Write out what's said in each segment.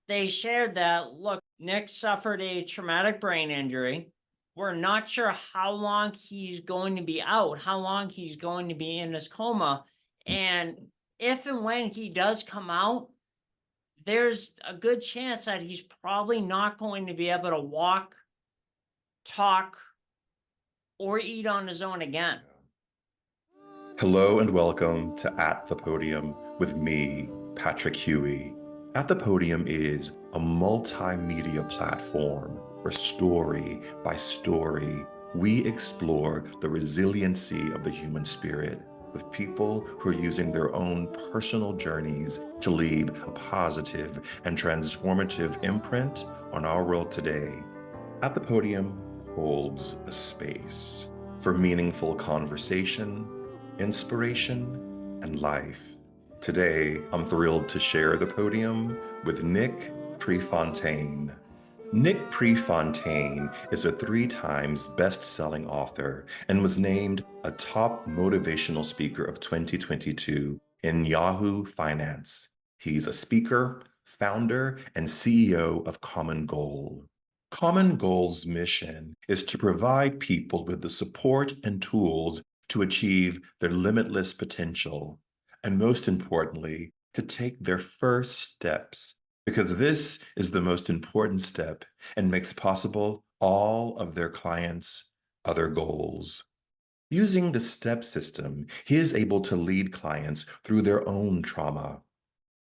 They shared that, look, Nick suffered a traumatic brain injury. We're not sure how long he's going to be out, how long he's going to be in this coma. And if and when he does come out, there's a good chance that he's probably not going to be able to walk, talk, or eat on his own again. Hello and welcome to At the Podium with me, Patrick Huey. At the Podium is a multimedia platform where story by story, we explore the resiliency of the human spirit with people who are using their own personal journeys to leave a positive and transformative imprint on our world today. At the Podium holds a space for meaningful conversation, inspiration, and life. Today, I'm thrilled to share the podium with Nick Prefontaine. Nick Prefontaine is a 3 times best-selling author and was named a top motivational speaker of 2022 in Yahoo Finance. He's a speaker, founder, and CEO of Common Goal. Common Goal's mission is to provide people with the support and tools to achieve their limitless potential, and most importantly, to take their first steps, because this is the most important step and makes possible all of their clients' other goals. Using the STEP system, he is able to lead clients through their own trauma.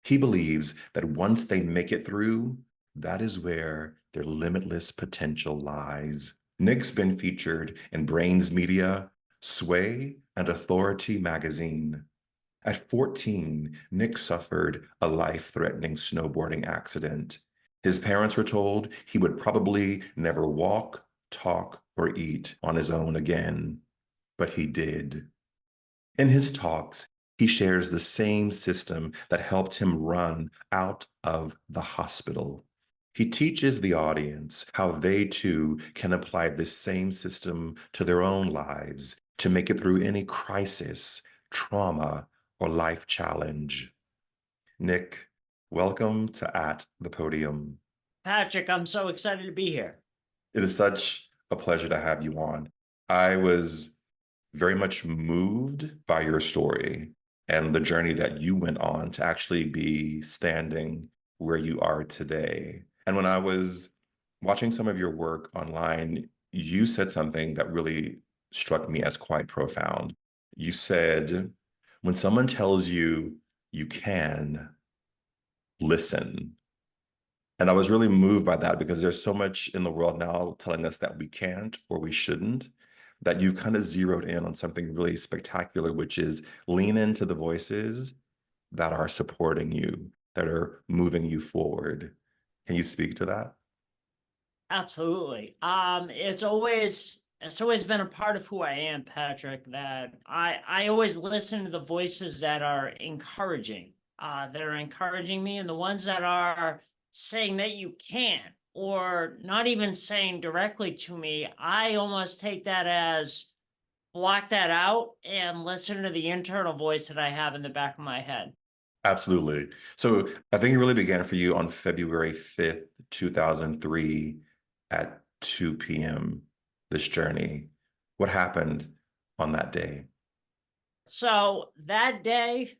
He believes that once they make it through, that is where their limitless potential lies. Nick's been featured in Brains Media, Sway, and Authority magazine. At 14, Nick suffered a life-threatening snowboarding accident. His parents were told he would probably never walk, talk, or eat on his own again. But he did. In his talks, he shares the same system that helped him run out of the hospital. He teaches the audience how they too can apply this same system to their own lives to make it through any crisis, trauma, or life challenge. Nick, welcome to At the Podium. Patrick, I'm so excited to be here. It is such a pleasure to have you on. I was very much moved by your story and the journey that you went on to actually be standing where you are today. And when I was watching some of your work online, you said something that really struck me as quite profound. You said, when someone tells you you can, listen. And I was really moved by that because there's so much in the world now telling us that we can't or we shouldn't, that you kind of zeroed in on something really spectacular, which is lean into the voices that are supporting you, that are moving you forward. Can you speak to that? Absolutely. It's always been a part of who I am, Patrick, that I always listen to the voices that are encouraging me, and the ones that are saying that you can't, or not even saying directly to me, I almost take that as block that out and listen to the internal voice that I have in the back of my head. Absolutely. So I think it really began for you on February 5th, 2003 at 2 p.m., this journey. What happened on that day? So that day,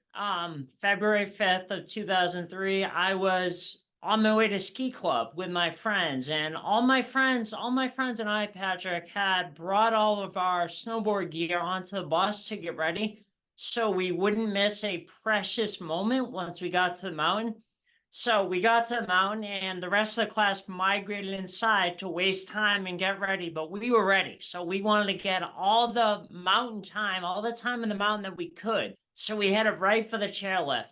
February 5th of 2003, I was on my way to ski club with my friends, and all my friends and I, Patrick, had brought all of our snowboard gear onto the bus to get ready so we wouldn't miss a precious moment once we got to the mountain. So we got to the mountain, and the rest of the class migrated inside to waste time and get ready, but we were ready. So we wanted to get all the mountain time, all the time in the mountain that we could. So we headed right for the chairlift.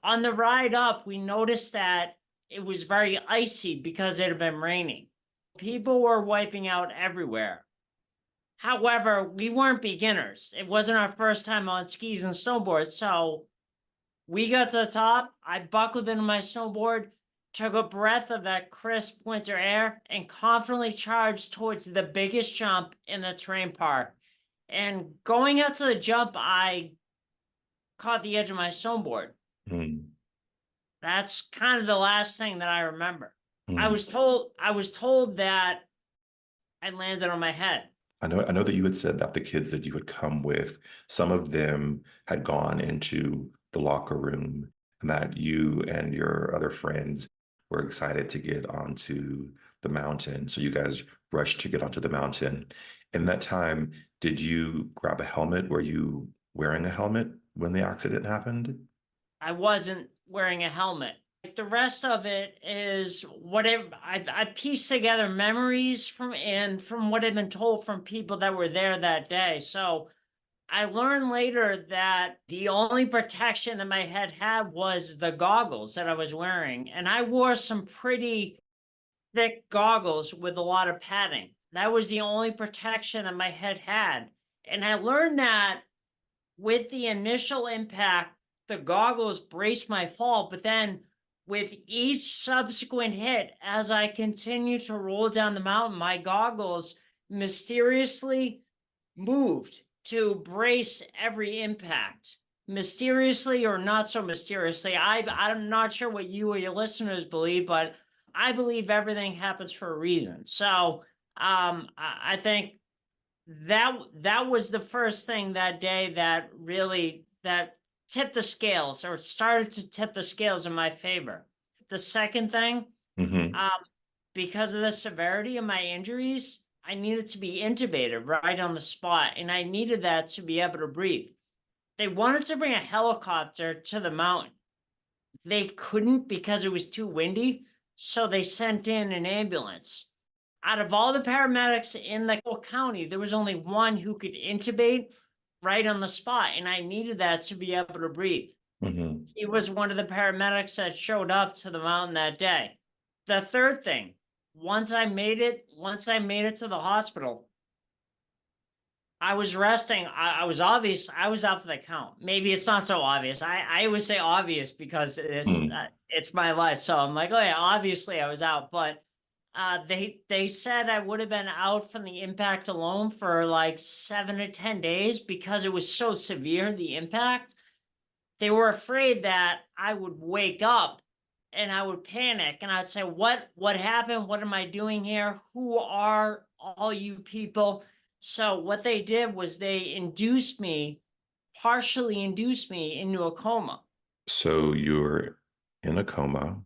On the ride up, we noticed that it was very icy because it had been raining. People were wiping out everywhere. However, we weren't beginners. It wasn't our first time on skis and snowboards, so we got to the top. I buckled into my snowboard, took a breath of that crisp winter air, and confidently charged towards the biggest jump in the terrain park. And going up to the jump, I caught the edge of my snowboard. Hmm. That's kind of the last thing that I remember. I Hmm. was told that I landed on my head. I know that you had said that the kids that you had come with, some of them had gone into the locker room and that you and your other friends were excited to get onto the mountain. So you guys rushed to get onto the mountain. In that time, did you grab a helmet? Were you wearing a helmet when the accident happened? I wasn't wearing a helmet. The rest of it is whatever I pieced together memories from what had been told from people that were there that day. So I learned later that the only protection that my head had was the goggles that I was wearing. And I wore some pretty thick goggles with a lot of padding. That was the only protection that my head had. And I learned that with the initial impact, the goggles braced my fall, but then with each subsequent hit, as I continued to roll down the mountain, my goggles mysteriously moved to brace every impact. Mysteriously or not so mysteriously. I'm not sure what you or your listeners believe, but I believe everything happens for a reason. So I think that was the first thing that day that really that tipped the scales or started to tip the scales in my favor. The second thing, Hmm. um, because of the severity of my injuries, I needed to be intubated right on the spot, and I needed that to be able to breathe. They wanted to bring a helicopter to the mountain. They couldn't because it was too windy, so they sent in an ambulance. Out of all the paramedics in the whole county, there was only one who could intubate right on the spot, and I needed that to be able to breathe. Hmm. He was one of the paramedics that showed up to the mountain that day. The third thing, once I made it to the hospital, I was resting. I was out for the count. Maybe it's not so obvious. I always say obvious because it's my life. So I'm like, oh yeah, obviously I was out. But they said I would have been out from the impact alone for like 7 to 10 days because it was so severe, the impact. They were afraid that I would wake up and I would panic and I'd say, what happened? What am I doing here? Who are all you people? So what they did was they partially induced me into a coma. So you're in a coma.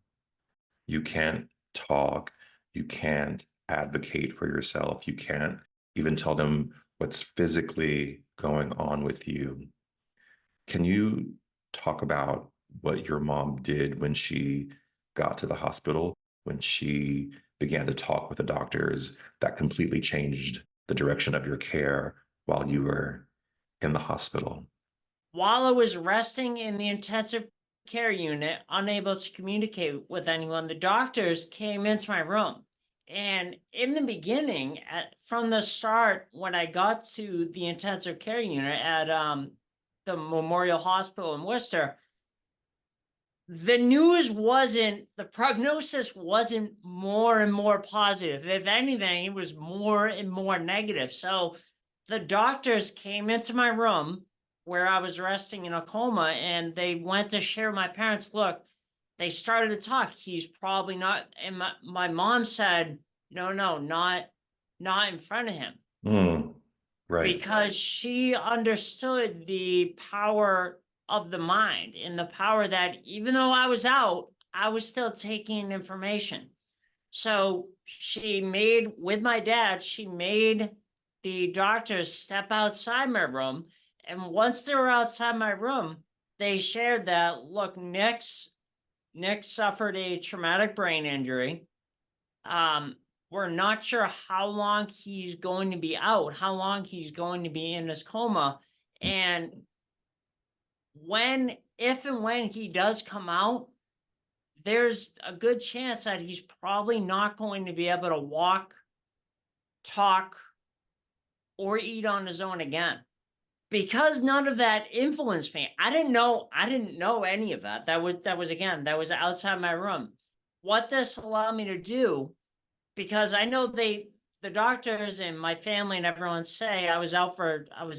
You can't talk. You can't advocate for yourself. You can't even tell them what's physically going on with you. Can you talk about what your mom did when she got to the hospital, when she began to talk with the doctors that completely changed the direction of your care while you were in the hospital? While I was resting in the intensive care unit, unable to communicate with anyone, the doctors came into my room. And in the beginning, from the start, when I got to the intensive care unit at the Memorial Hospital in Worcester, the prognosis wasn't more and more positive. If anything, it was more and more negative. So the doctors came into my room where I was resting in a coma and they went to share my parents. Look, they started to talk. He's probably not. And my mom said, no, no, not in front of him Mm, right. because she understood the power of the mind and the power that even though I was out, I was still taking information. So with my dad, she made the doctors step outside my room. And once they were outside my room, they shared that, look, Nick suffered a traumatic brain injury. Um, we're not sure how long he's going to be out, how long he's going to be in this coma. And if and when he does come out, there's a good chance that he's probably not going to be able to walk, talk, or eat on his own again. Because none of that influenced me. I didn't know any of that. That was outside my room. What this allowed me to do, because I know the doctors and my family and everyone say I was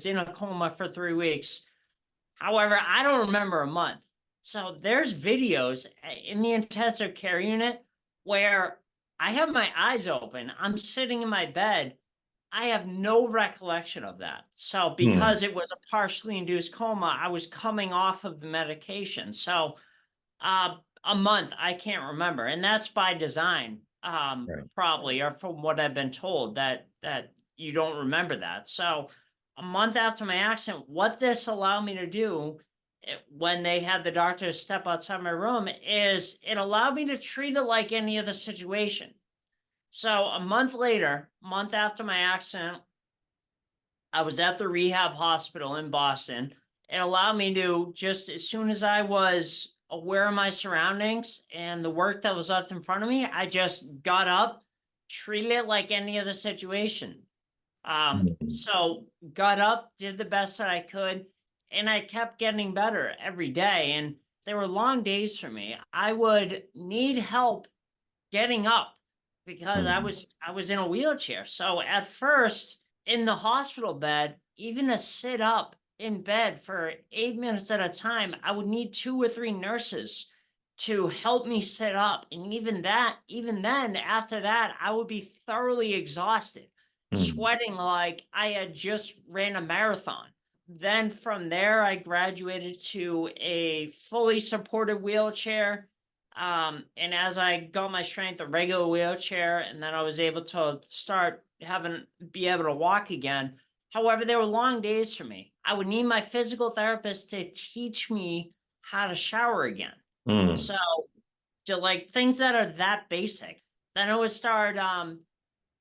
in a coma for 3 weeks. However, I don't remember a month. So there's videos in the intensive care unit where I have my eyes open. I'm sitting in my bed. I have no recollection of that. So Hmm. because it was a partially induced coma, I was coming off of the medication. So a month, I can't remember, and that's by design, Right. probably, or from what I've been told that you don't remember that. So a month after my accident, what this allowed me to do when they had the doctors step outside my room is it allowed me to treat it like any other situation. So a month later, month after my accident, I was at the rehab hospital in Boston. It allowed me to just as soon as I was aware of my surroundings and the work that was left in front of me, I just got up, treated it like any other situation. Hmm. So got up, did the best that I could, and I kept getting better every day. And there were long days for me. I would need help getting up because Hmm. I was in a wheelchair. So at first in the hospital bed, even to sit up in bed for 8 minutes at a time, I would need two or three nurses to help me sit up. And even then, after that, I would be thoroughly exhausted, Hmm. sweating like I had just ran a marathon. Then from there, I graduated to a fully supported wheelchair, and as I got my strength, a regular wheelchair, and then I was able to start be able to walk again. However, there were long days for me. I would need my physical therapist to teach me how to shower again. Hmm. So, to like things that are that basic. Then I would start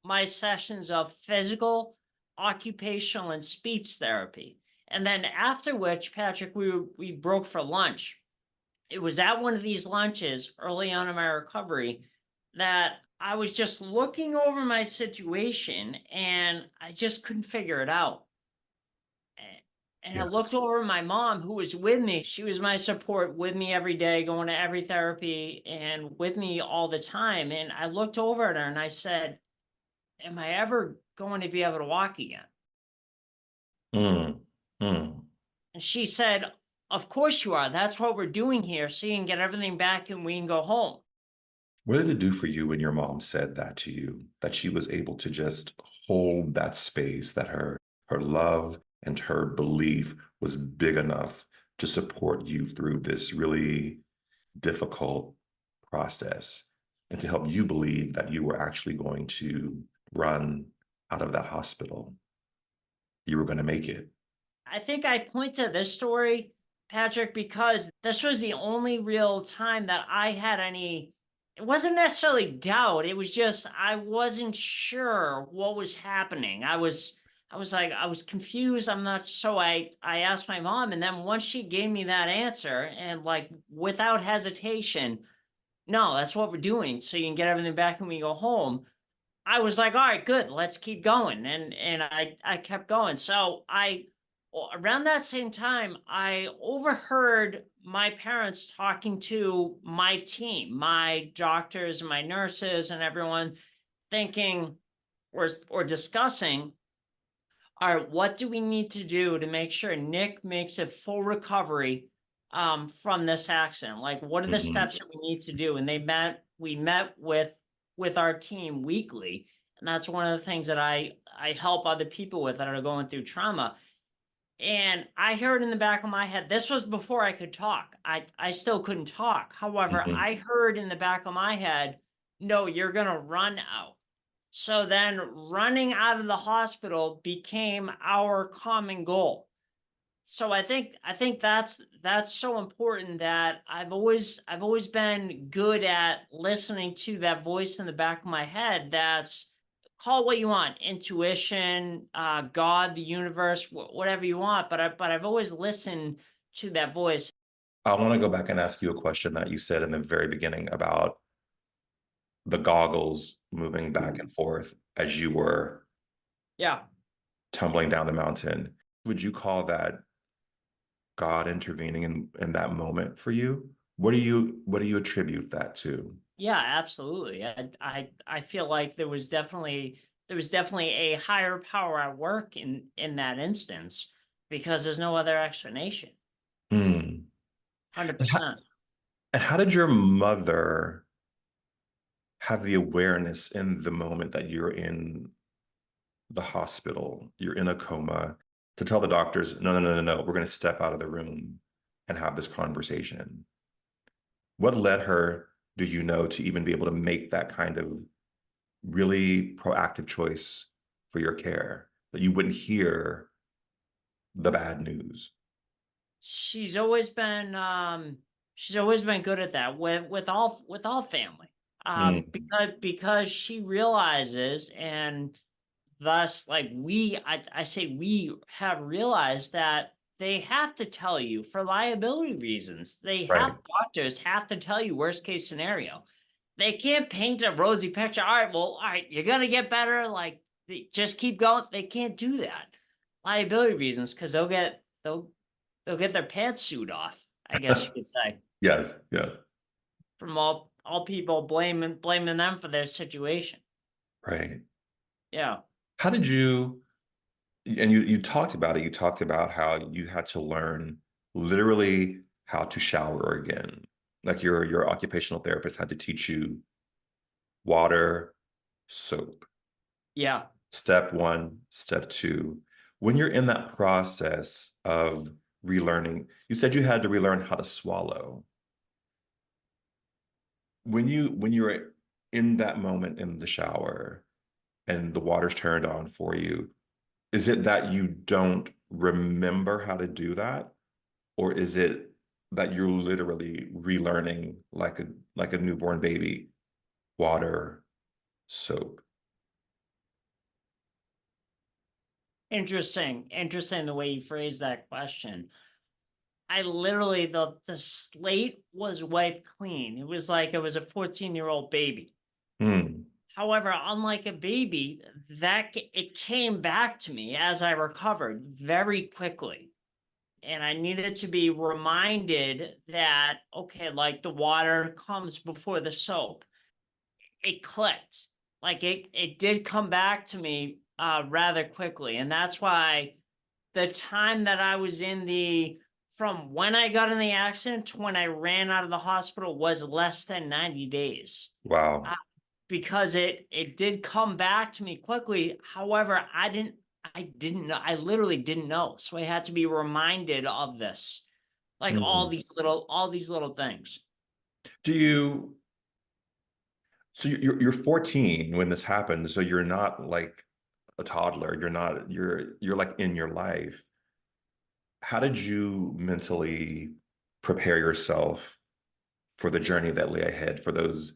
my sessions of physical, occupational, and speech therapy. And then after which, Patrick, we broke for lunch. It was at one of these lunches early on in my recovery that I was just looking over my situation and I just couldn't figure it out. And I Yeah. looked over at my mom who was with me. She was my support with me every day, going to every therapy and with me all the time. And I looked over at her and I said, am I ever going to be able to walk again? Hmm. Hmm. And she said, of course you are. That's what we're doing here. So you can get everything back and we can go home. What did it do for you when your mom said that to you, that she was able to just hold that space, that her love and her belief was big enough to support you through this really difficult process and to help you believe that you were actually going to run out of that hospital? You were going to make it. I think I point to this story, Patrick, because this was the only real time that I had any. It wasn't necessarily doubt. It was just I wasn't sure what was happening. I was confused. I'm not. So I asked my mom, and then once she gave me that answer, and like without hesitation, no, that's what we're doing. So you can get everything back and we go home. I was like, all right, good, let's keep going. And I kept going. So around that same time, I overheard my parents talking to my team, my doctors and my nurses and everyone thinking or discussing, all right, what do we need to do to make sure Nick makes a full recovery from this accident? Like, what are the Mhm. steps that we need to do? And we met with our team weekly, and that's one of the things that I help other people with that are going through trauma. And I heard in the back of my head, this was before I could talk. I still couldn't talk. However, Mhm. I heard in the back of my head, no, you're gonna run out. So then running out of the hospital became our common goal. So I think that's so important that I've always been good at listening to that voice in the back of my head that's call it what you want, intuition, God, the universe, whatever you want, but I've always listened to that voice. I want to go back and ask you a question that you said in the very beginning about the goggles moving back and forth as you were Yeah. tumbling down the mountain. Would you call that God intervening in that moment for you? What do you attribute that to? Yeah, absolutely. I feel like there was definitely a higher power at work in that instance because there's no other explanation. Hmm. And how, 100%. and how did your mother have the awareness in the moment that you're in the hospital, you're in a coma, to tell the doctors, no, no, no, no, no, we're going to step out of the room and have this conversation? What led her, do you know, to even be able to make that kind of really proactive choice for your care, that you wouldn't hear the bad news? She's always been she's always been good at that with all family. Mm, Because she realizes, and thus, like, I say we have realized that they have to tell you for liability reasons. right. Doctors have to tell you worst case scenario. They can't paint a rosy picture. All right, well, all right, you're gonna get better. Like, just keep going. They can't do that. Liability reasons, because they'll get their pantsuit off, I guess you could say, Yes, yes, from all people blaming them for their situation. right. Yeah. How did you, and you talked about it, you talked about how you had to learn literally how to shower again. Like your occupational therapist had to teach you water, soap. Yeah. Step one, step two. When you're in that process of relearning, you said you had to relearn how to swallow. When you're in that moment in the shower and the water's turned on for you, is it that you don't remember how to do that? Or is it that you're literally relearning like a newborn baby, water, soap? Interesting the way you phrase that question. I literally, the slate was wiped clean. It was like it was a 14-year-old baby. Hmm. However, unlike a baby, it came back to me as I recovered very quickly. And I needed to be reminded that, okay, like, the water comes before the soap. It clicked. Like, it did come back to me rather quickly. And that's why the time that I was in from when I got in the accident to when I ran out of the hospital was less than 90 days. Wow. Uh, because it did come back to me quickly. However, I didn't know. I literally didn't know. So I had to be reminded of this. Like, Hmm. all these little things. Do you, so you're 14 when this happened, so you're not like a toddler. You're like in your life. How did you mentally prepare yourself for the journey that lay ahead, for those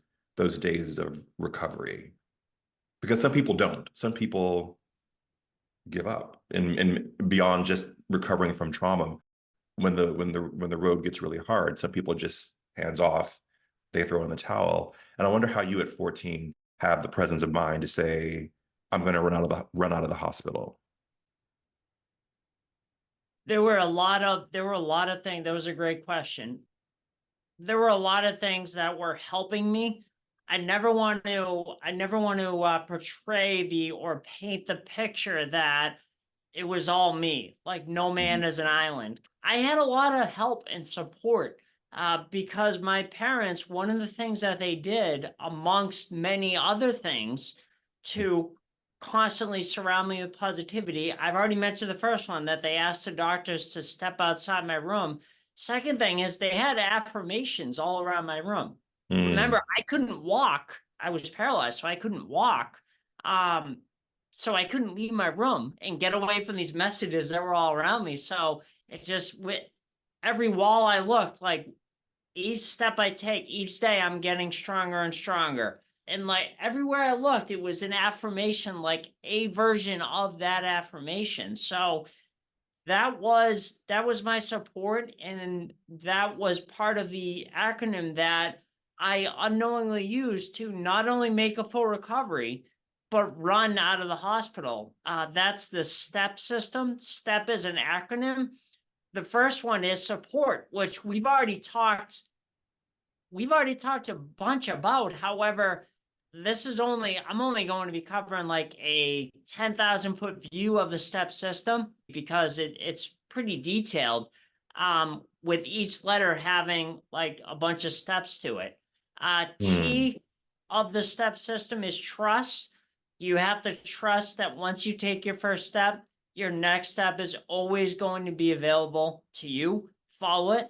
days of recovery? Because some people don't. Some people give up and beyond just recovering from trauma. When the road gets really hard, some people just hands off, they throw in the towel. And I wonder how you at 14 have the presence of mind to say, I'm going to run out of the hospital. There were a lot of things. That was a great question. There were a lot of things that were helping me. I never want to portray or paint the picture that it was all me. Like, no man Mhm. is an island. I had a lot of help and support because my parents, one of the things that they did, amongst many other things, to constantly surround me with positivity. I've already mentioned the first one, that they asked the doctors to step outside my room. Second thing is, they had affirmations all around my room. Remember, Mm, I couldn't walk. I was paralyzed, so I couldn't walk. Um, so I couldn't leave my room and get away from these messages that were all around me. So it just, with every wall I looked, like, each step I take, each day, I'm getting stronger and stronger. And, like, everywhere I looked, it was an affirmation, like a version of that affirmation. So that was my support, and that was part of the acronym that I unknowingly used to not only make a full recovery but run out of the hospital. That's the STEP system. STEP is an acronym. The first one is support, which we've already talked a bunch about. However, I'm only going to be covering like a 10,000 foot view of the STEP system because it's pretty detailed. with each letter having like a bunch of steps to it. Mm. T of the step system is trust. You have to trust that once you take your first step, your next step is always going to be available to you. Follow it.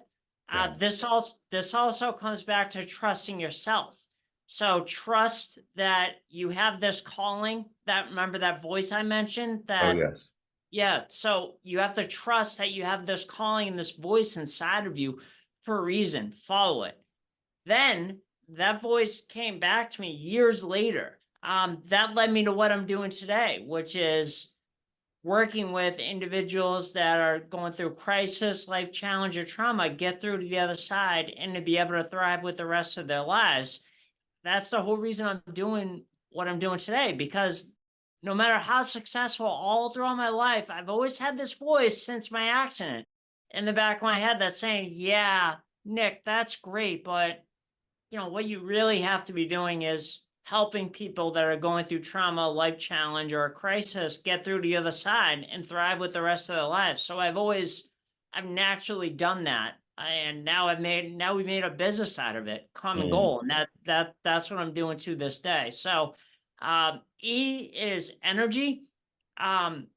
Yeah. This also comes back to trusting yourself. So trust that you have this calling. That, remember that voice I mentioned, Oh, that, yes. yeah, so you have to trust that you have this calling and this voice inside of you for a reason. Follow it. Then that voice came back to me years later. That led me to what I'm doing today, which is working with individuals that are going through crisis, life challenge, or trauma, get through to the other side and to be able to thrive with the rest of their lives. That's the whole reason I'm doing what I'm doing today, because no matter how successful all throughout my life, I've always had this voice since my accident in the back of my head that's saying, yeah, Nick, that's great, but what you really have to be doing is helping people that are going through trauma, life challenge, or a crisis get through to the other side and thrive with the rest of their lives. So I've naturally done that. And now we made a business out of it, common Mm. goal. And that's what I'm doing to this day. So, E is energy. Um,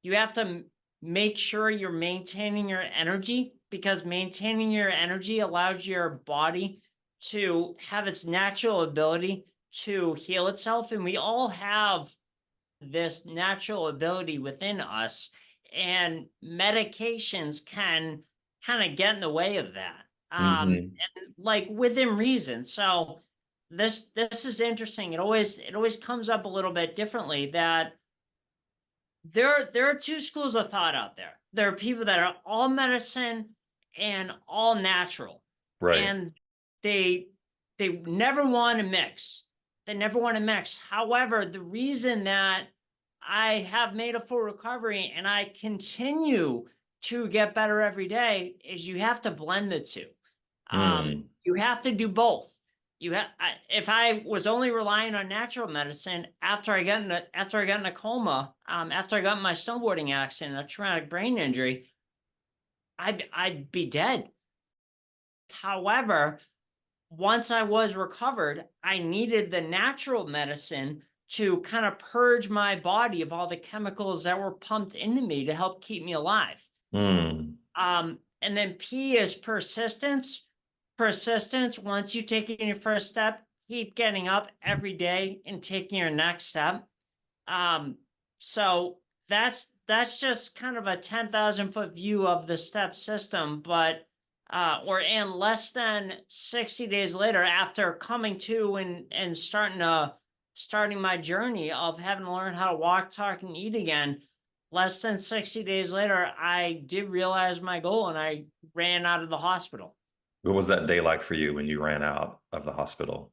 you have to make sure you're maintaining your energy, because maintaining your energy allows your body to have its natural ability to heal itself. And we all have this natural ability within us, and medications can kind of get in the way of that. Hmm. And like within reason. So this is interesting. It always comes up a little bit differently, that there are two schools of thought out there. There are people that are all medicine and all natural, Right. and they they never want to mix. They never want to mix. However, the reason that I have made a full recovery and I continue to get better every day is you have to blend the two. Mm. You have to do both. If I was only relying on natural medicine after I got in a coma, after I got in my snowboarding accident, a traumatic brain injury, I'd be dead. However, once I was recovered, I needed the natural medicine to kind of purge my body of all the chemicals that were pumped into me to help keep me alive. Mm. And then P is persistence. Persistence, once you take your first step, keep getting up every day and taking your next step. Um, so that's just kind of a 10,000-foot view of the step system, but or in less than 60 days later, after coming to and starting my journey of having to learn how to walk, talk, and eat again, less than 60 days later, I did realize my goal and I ran out of the hospital. What was that day like for you when you ran out of the hospital?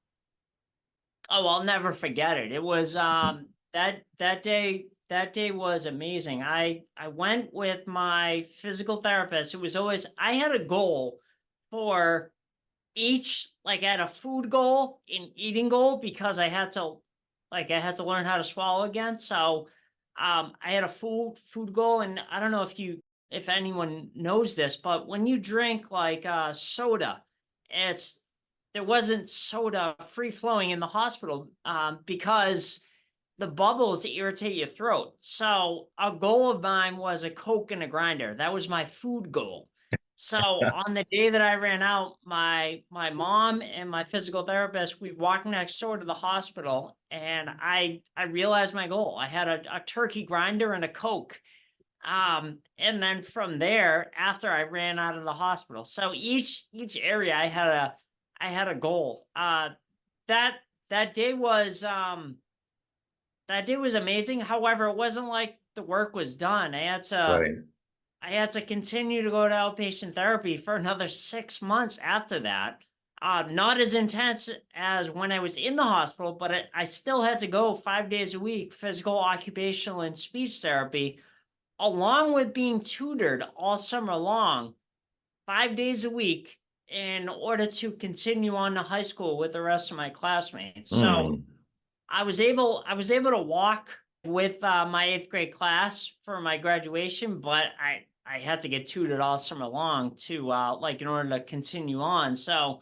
Oh, I'll never forget it. It was that day was amazing. I went with my physical therapist. It was always, I had a goal for each, like I had a food goal, an eating goal, because I had to learn how to swallow again. So I had a food goal, and I don't know if anyone knows this, but when you drink like soda, it's there wasn't soda free flowing in the hospital, because the bubbles irritate your throat. So a goal of mine was a Coke and a grinder. That was my food goal. So on the day that I ran out, my mom and my physical therapist, we walked next door to the hospital, and I realized my goal. I had a turkey grinder and a Coke. And then from there, after I ran out of the hospital, so each area I had a goal. That that day was amazing. However, it wasn't like the work was done. Right. I had to continue to go to outpatient therapy for another 6 months after that. Not as intense as when I was in the hospital, but I still had to go 5 days a week, physical, occupational, and speech therapy, along with being tutored all summer long, 5 days a week, in order to continue on to high school with the rest of my classmates. So Mm. I was able to walk with my eighth grade class for my graduation, but I had to get tutored all summer long to like in order to continue on. So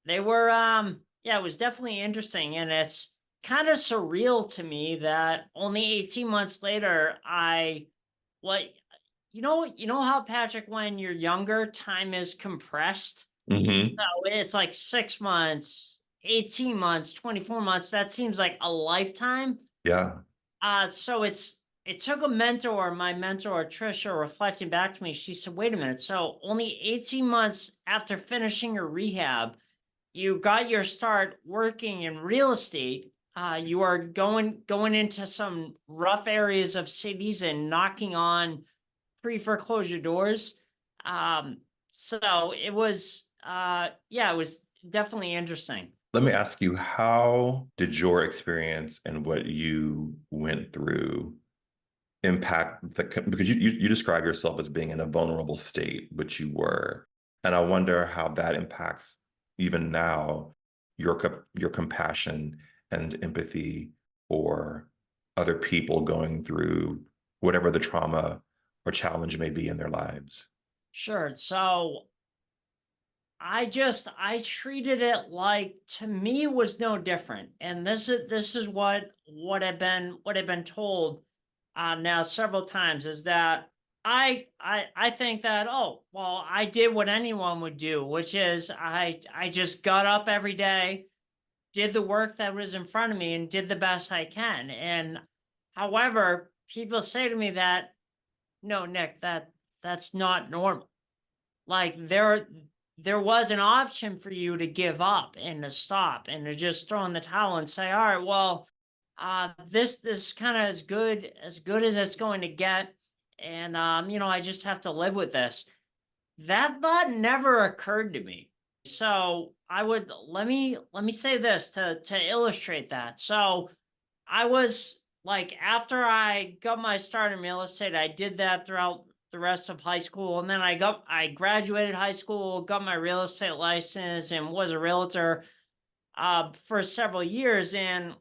they were yeah, it was definitely interesting, and it's kind of surreal to me that only 18 months later I what you know how, Patrick, when you're younger, time is compressed. Hmm. So it's like 6 months, 18 months, 24 months. That seems like a lifetime. Yeah. So it took a mentor, my mentor Trisha, reflecting back to me. She said, "Wait a minute. So only 18 months after finishing your rehab, you got your start working in real estate. You are going into some rough areas of cities and knocking on pre-foreclosure doors." Um, so it was yeah, it was definitely interesting. Let me ask you, how did your experience and what you went through impact because you describe yourself as being in a vulnerable state, which you were. And I wonder how that impacts even now your compassion and empathy for other people going through whatever the trauma or challenge may be in their lives. Sure. So I treated it like, to me, it was no different. And this is what I've been told now several times, is that I think that, oh well, I did what anyone would do, which is I just got up every day, did the work that was in front of me, and did the best I can. And however, people say to me that, no, Nick, that's not normal. Like there was an option for you to give up and to stop and to just throw in the towel and say, all right, well, this kind of as good as it's going to get. And I just have to live with this. That thought never occurred to me. So I would let me say this to illustrate that. So I was like, after I got my start in real estate, I did that throughout the rest of high school. And then I graduated high school, got my real estate license, and was a realtor for several years. And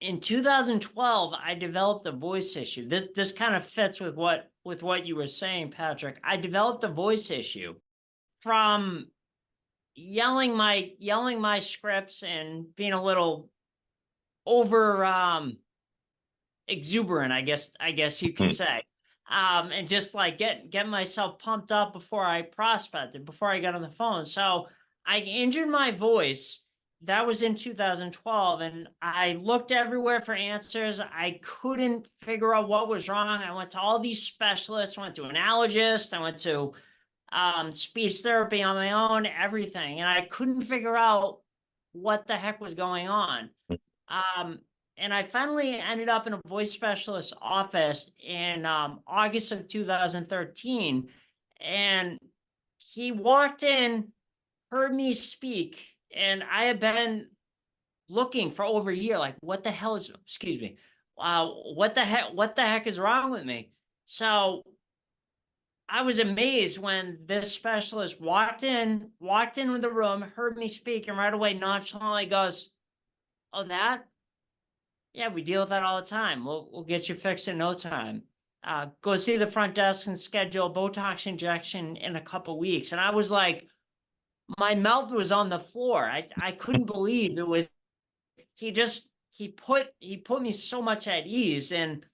in 2012, I developed a voice issue. This kind of fits with what you were saying, Patrick. I developed a voice issue from yelling my scripts and being a little over exuberant, I guess you could Hmm. say. And just like get myself pumped up before I prospected, before I got on the phone. So I injured my voice. That was in 2012, and I looked everywhere for answers. I couldn't figure out what was wrong. I went to all these specialists. I went to an allergist. I went to speech therapy on my own, everything, and I couldn't figure out what the heck was going on. Um, and I finally ended up in a voice specialist office in August of 2013. And he walked in, heard me speak, and I had been looking for over a year, like, what the hell is, excuse me, what the heck is wrong with me? So I was amazed when this specialist walked in with the room, heard me speak, and right away nonchalantly goes, "Oh, that? Yeah, we deal with that all the time. We'll get you fixed in no time. Go see the front desk and schedule a Botox injection in a couple weeks." And I was like, my mouth was on the floor. I couldn't believe it was. He put me so much at ease, and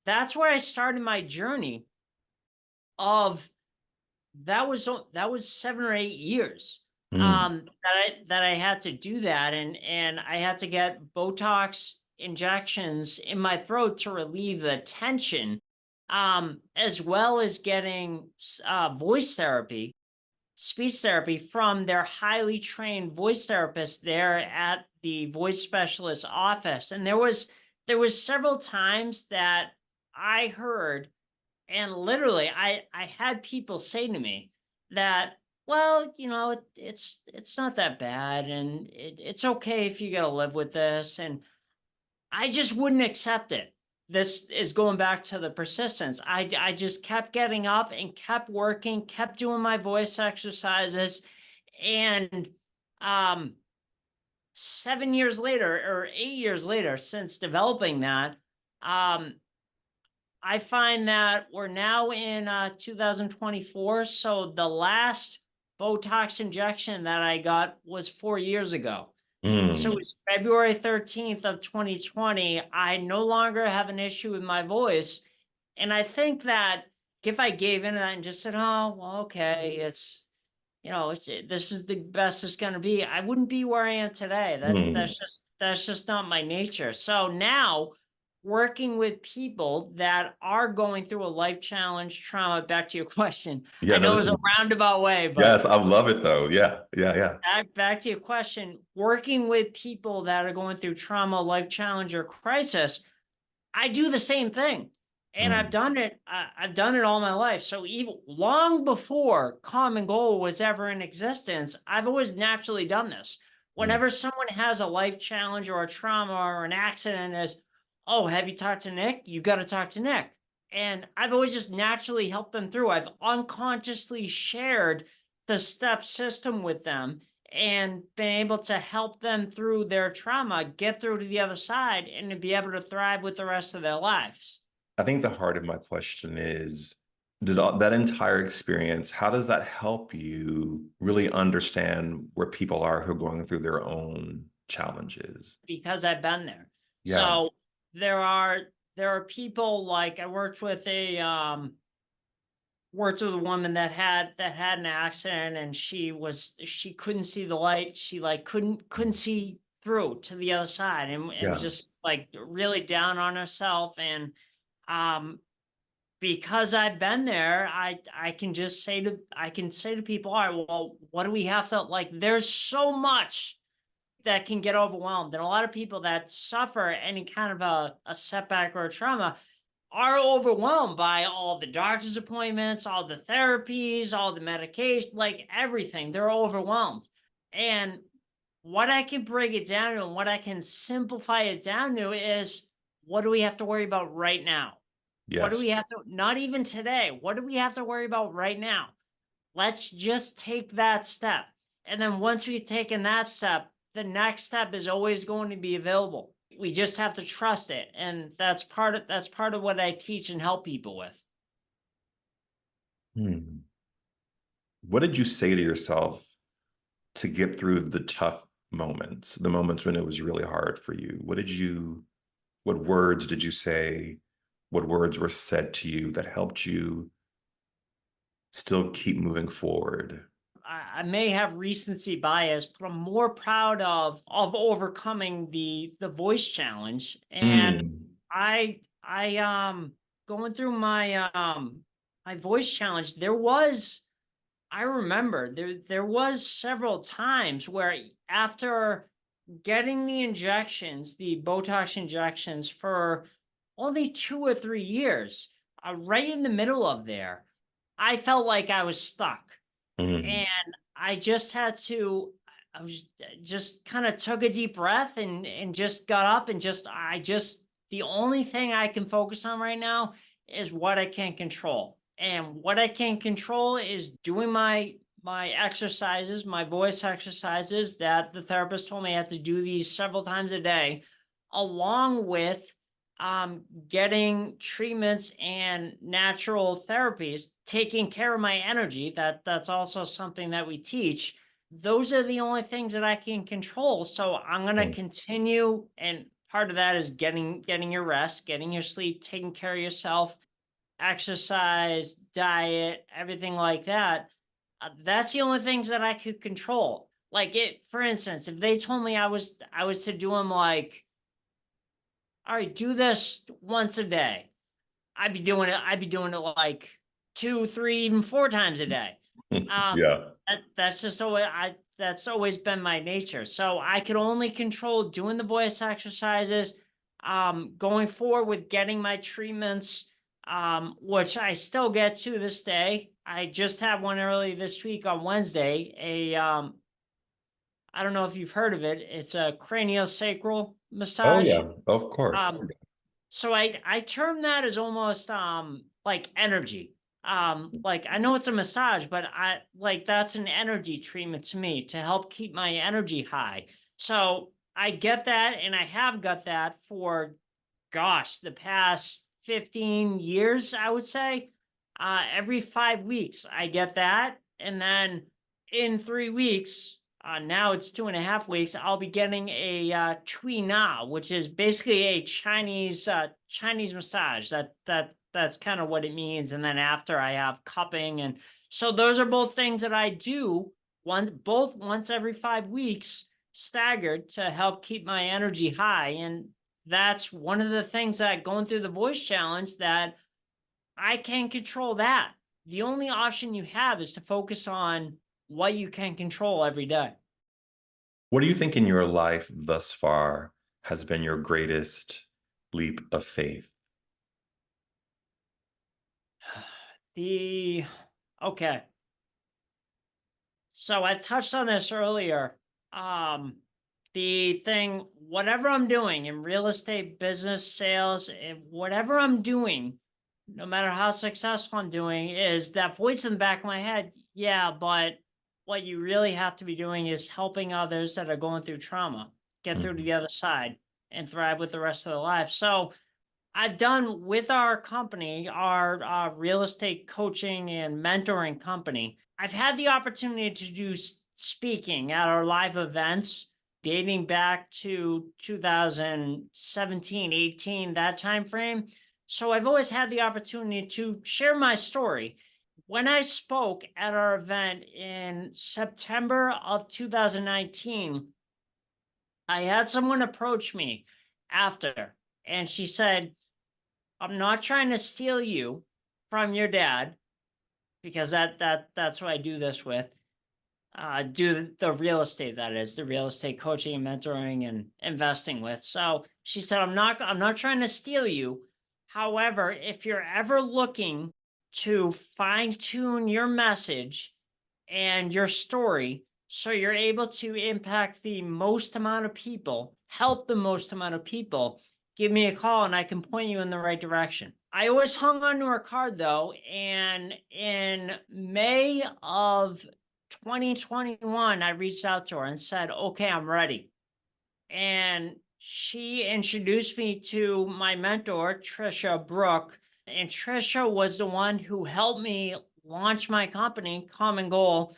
that's where I started my journey of that was 7 or 8 years Hmm. that I had to do that, and I had to get Botox injections in my throat to relieve the tension, as well as getting voice therapy, speech therapy from their highly trained voice therapist there at the voice specialist office. And there was several times that I heard, and literally I had people say to me that, well, it's not that bad, and it's okay if you got to live with this. And I just wouldn't accept it. This is going back to the persistence. I just kept getting up and kept working, kept doing my voice exercises. And um 7 years later, or 8 years later, since developing that, um I find that we're now in 2024. So the last Botox injection that I got was 4 years ago. So Mm, it's February 13th of 2020. I no longer have an issue with my voice. And I think that if I gave in to that and just said, oh, well, okay, this is the best it's going to be, I wouldn't be where I am today. mm. That's just not my nature. So now working with people that are going through a life challenge trauma, back to your question. Yeah, I no, know it this was is, a roundabout way, but yes, I love it though. Yeah, yeah, yeah. back to your question, working with people that are going through trauma, life challenge, or crisis, I do the same thing. And I've Mm, done it. I've done it all my life. So even long before Common Goal was ever in existence, I've always naturally done this. mm. Whenever someone has a life challenge or a trauma or an accident, is, oh, have you talked to Nick? You got to talk to Nick. And I've always just naturally helped them through. I've unconsciously shared the step system with them and been able to help them through their trauma, get through to the other side, and to be able to thrive with the rest of their lives. I think the heart of my question is, that entire experience, how does that help you really understand where people are who are going through their own challenges? Because I've been there. Yeah, So there are there are people, like I worked with a woman that had an accident, and she couldn't see the light. She like couldn't see through to the other side, and was yeah. just like really down on herself. And um because I've been there, I can just say to people, all right, well, what do we have to, like, there's so much that can get overwhelmed. And a lot of people that suffer any kind of a setback or a trauma are overwhelmed by all the doctor's appointments, all the therapies, all the medication, like everything. They're overwhelmed. And what I can break it down to and what I can simplify it down to is, what do we have to worry about right now? What do Yes. we have to, not even today, what do we have to worry about right now? Let's just take that step. And then once we've taken that step, the next step is always going to be available. We just have to trust it. And that's part of what I teach and help people with. Hmm. What did you say to yourself to get through the tough moments, the moments when it was really hard for you? What words did you say? What words were said to you that helped you still keep moving forward? I may have recency bias, but I'm more proud of overcoming the voice challenge. And Mm, I going through my voice challenge, I remember there was several times where after getting the injections, the Botox injections for only 2 or 3 years, right in the middle of there, I felt like I was stuck. mm, And I just had to, I was just kind of took a deep breath and just got up and the only thing I can focus on right now is what I can control. And what I can control is doing my exercises, my voice exercises that the therapist told me I had to do these several times a day, along with getting treatments and natural therapies, taking care of my energy. That's also something that we teach. Those are the only things that I can control. So I'm going to mm. continue, and part of that is getting your rest, getting your sleep, taking care of yourself, exercise, diet, everything like that. That's the only things that I could control. Like, it, for instance, if they told me I was to do them, like, all right, do this once a day, I'd be doing it like two, three, even four times a day. Yeah. That's just always that's always been my nature. So I could only control doing the voice exercises, going forward with getting my treatments, which I still get to this day. I just had one early this week on Wednesday. I don't know if you've heard of it. It's a craniosacral Oh massage. yeah, of course. Um, so I term that as almost like energy. Like, I know it's a massage, but I like, that's an energy treatment to me to help keep my energy high. So I get that, and I have got that for, gosh, the past 15 years, I would say. Every 5 weeks, I get that. And then in 3 weeks, now it's 2.5 weeks, I'll be getting a Chui Na, which is basically a Chinese massage. That's kind of what it means. And then after I have cupping, and so those are both things that I do once every 5 weeks, staggered, to help keep my energy high. And that's one of the things that going through the voice challenge, that I can't control that. The only option you have is to focus on what you can control every day. What do you think in your life thus far has been your greatest leap of faith? The Okay. So I touched on this earlier. Um, the thing, whatever I'm doing in real estate, business, sales, whatever I'm doing, no matter how successful I'm doing, is that voice in the back of my head. Yeah, but what you really have to be doing is helping others that are going through trauma get through to Mhm. the other side and thrive with the rest of their life. So I've done with our company, our real estate coaching and mentoring company. I've had the opportunity to do speaking at our live events dating back to 2017, 18, that time frame. So I've always had the opportunity to share my story. When I spoke at our event in September of 2019, I had someone approach me after, and she said, I'm not trying to steal you from your dad, because that's what I do this with. Do the real estate, that is the real estate coaching and mentoring and investing with. So she said, I'm not trying to steal you. However, if you're ever looking to fine tune your message and your story so you're able to impact the most amount of people, help the most amount of people, give me a call and I can point you in the right direction. I always hung on to her card though, and in May of 2021, I reached out to her and said, okay, I'm ready. And she introduced me to my mentor, Trisha Brook. And Trisha was the one who helped me launch my company, Common Goal,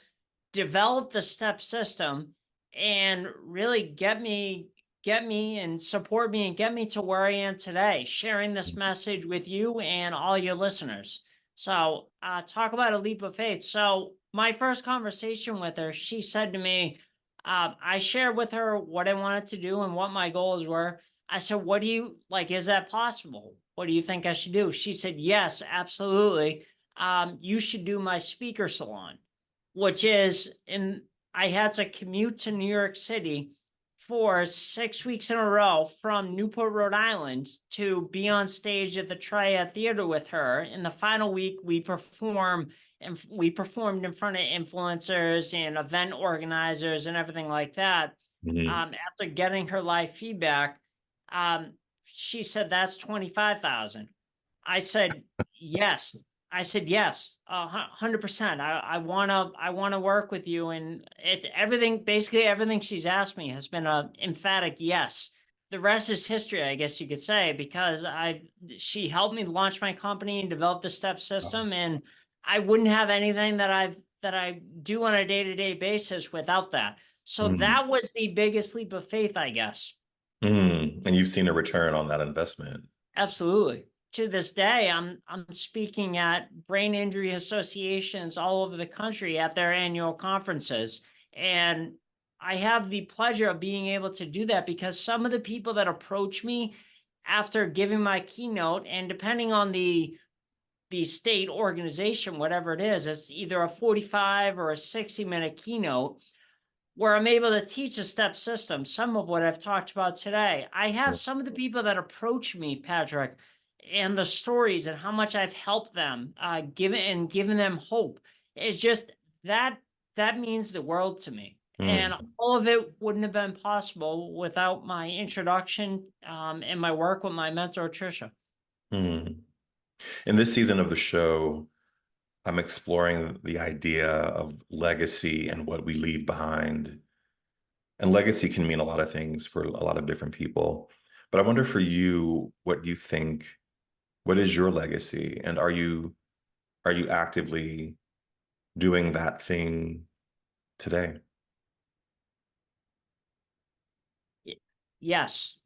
develop the step system, and really get me and support me and get me to where I am today, sharing this message with you and all your listeners. So talk about a leap of faith. So my first conversation with her, she said to me, I shared with her what I wanted to do and what my goals were. I said, what do you like? Is that possible? What do you think I should do? She said, yes, absolutely. You should do my speaker salon, which is in I had to commute to New York City for 6 weeks in a row from Newport, Rhode Island, to be on stage at the Triad Theater with her. In the final week, we performed in front of influencers and event organizers and everything like that. Mhm. After getting her live feedback, um, she said, that's 25,000. I said, yes. I said, yes, 100%. I wanna work with you. And it's everything, basically everything she's asked me has been a emphatic yes. The rest is history, I guess you could say, because she helped me launch my company and develop the step system. And I wouldn't have anything that I do on a day-to-day basis without that. So Mhm. that was the biggest leap of faith, I guess. And you've seen a return on that investment. Absolutely. To this day, I'm speaking at brain injury associations all over the country at their annual conferences. And I have the pleasure of being able to do that because some of the people that approach me after giving my keynote, and depending on the state organization, whatever it is, it's either a 45 or a 60-minute keynote where I'm able to teach a step system, some of what I've talked about today. I have some of the people that approach me, Patrick, and the stories and how much I've helped them, given them hope. It's just that that means the world to me. And Mm. all of it wouldn't have been possible without my introduction, and my work with my mentor, Trisha. Mm. In this season of the show, I'm exploring the idea of legacy and what we leave behind. And legacy can mean a lot of things for a lot of different people. But I wonder for you, what you think What is your legacy? And are you actively doing that thing today? Y- Yes,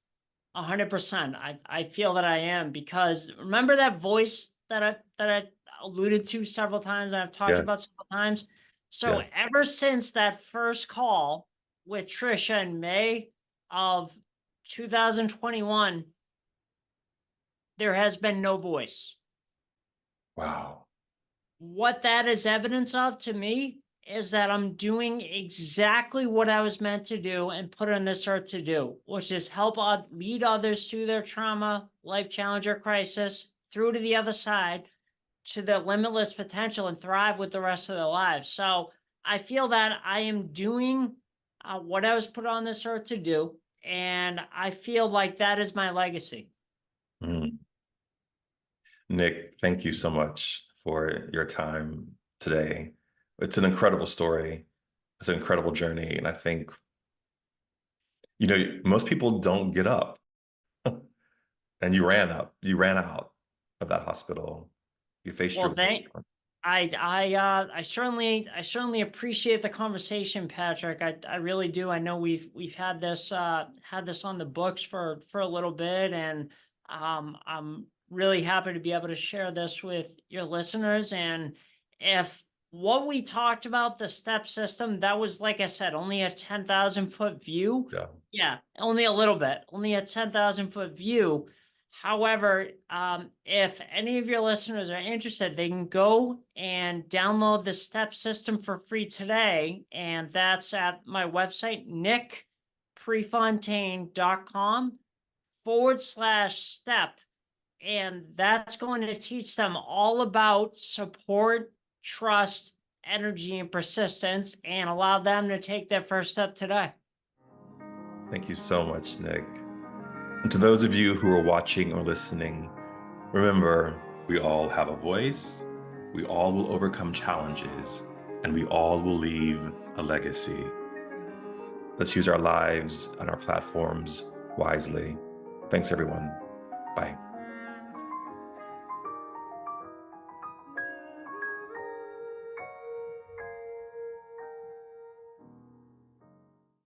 100%. I feel that I am, because remember that voice that I alluded to several times, and I've talked about Yes. several times. So Yes. ever since that first call with Trisha in May of 2021, there has been no voice. Wow. What that is evidence of to me is that I'm doing exactly what I was meant to do and put on this earth to do, which is help lead others through their trauma, life challenge, or crisis through to the other side to their limitless potential and thrive with the rest of their lives. So I feel that I am doing what I was put on this earth to do. And I feel like that is my legacy. Mm. Nick, thank you so much for your time today. It's an incredible story. It's an incredible journey. And I think, most people don't get up. And you ran out of that hospital. You faced Well, your thank fear. I certainly appreciate the conversation, Patrick. I really do. I know we've had this on the books for a little bit, and I'm really happy to be able to share this with your listeners. And if what we talked about, the step system, that was, like I said, only a 10,000-foot view. Yeah. Yeah, only a little bit, only a 10,000-foot view. However, if any of your listeners are interested, they can go and download the STEP system for free today. And that's at my website, nickprefontaine.com/step. And that's going to teach them all about support, trust, energy, and persistence, and allow them to take their first step today. Thank you so much, Nick. And to those of you who are watching or listening, remember, we all have a voice, we all will overcome challenges, and we all will leave a legacy. Let's use our lives and our platforms wisely. Thanks, everyone. Bye.